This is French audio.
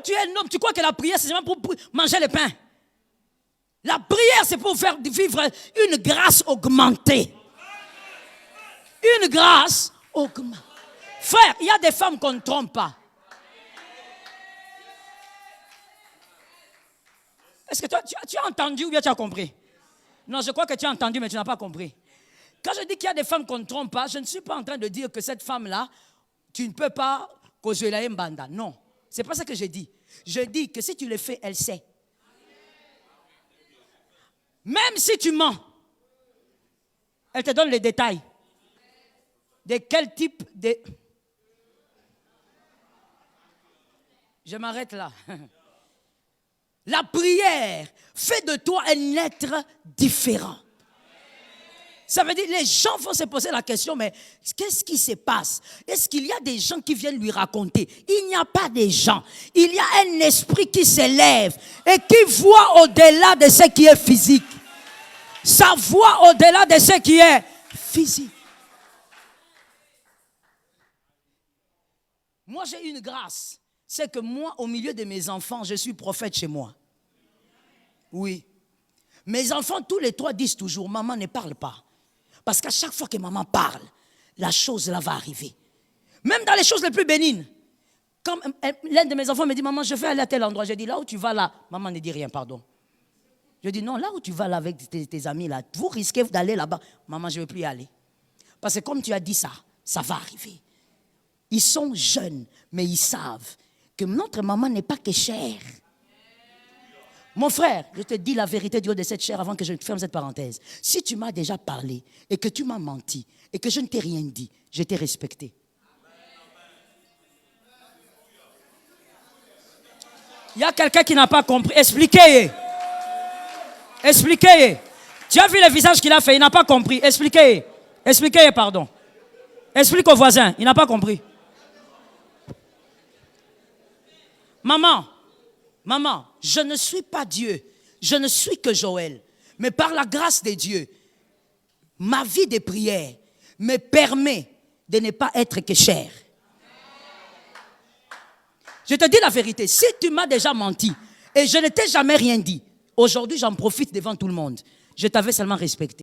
tu es un homme, tu crois que la prière, c'est seulement pour manger le pain. La prière, c'est pour faire vivre une grâce augmentée. Une grâce augmentée. Frère, il y a des femmes qu'on ne trompe pas. Est-ce que toi, tu as entendu ou bien tu as compris? Non, je crois que tu as entendu, mais tu n'as pas compris. Quand je dis qu'il y a des femmes qu'on ne trompe pas, je ne suis pas en train de dire que cette femme-là, tu ne peux pas causer la mbanda. Non, c'est pas ça que je dis. Je dis que si tu le fais, elle sait. Même si tu mens, elle te donne les détails. De quel type de... Je m'arrête là. La prière fait de toi un être différent. Ça veut dire les gens vont se poser la question, mais qu'est-ce qui se passe? Est-ce qu'il y a des gens qui viennent lui raconter? Il n'y a pas de gens. Il y a un esprit qui s'élève et qui voit au-delà de ce qui est physique. Ça voit au-delà de ce qui est physique. Moi, j'ai une grâce. C'est que moi, au milieu de mes enfants, je suis prophète chez moi. Oui. Mes enfants, tous les trois disent toujours, maman ne parle pas. Parce qu'à chaque fois que maman parle, la chose là va arriver. Même dans les choses les plus bénignes. Quand l'un de mes enfants me dit, maman, je vais aller à tel endroit. Je dis, là où tu vas là, maman ne dit rien, pardon. Je dis, non, là où tu vas là avec tes amis là, vous risquez d'aller là-bas. Maman, je ne vais plus y aller. Parce que comme tu as dit ça, ça va arriver. Ils sont jeunes, mais ils savent que notre maman n'est pas que chère. Mon frère, je te dis la vérité du haut de cette chair avant que je ferme cette parenthèse. Si tu m'as déjà parlé et que tu m'as menti et que je ne t'ai rien dit, je t'ai respecté. Il y a quelqu'un qui n'a pas compris. Expliquez. Expliquez. Tu as vu le visage qu'il a fait, il n'a pas compris. Expliquez. Expliquez, pardon. Explique au voisin, il n'a pas compris. Maman, je ne suis pas Dieu. Je ne suis que Joël. Mais par la grâce de Dieu, ma vie de prière me permet de ne pas être que chair. Je te dis la vérité. Si tu m'as déjà menti et je ne t'ai jamais rien dit, aujourd'hui j'en profite devant tout le monde. Je t'avais seulement respecté.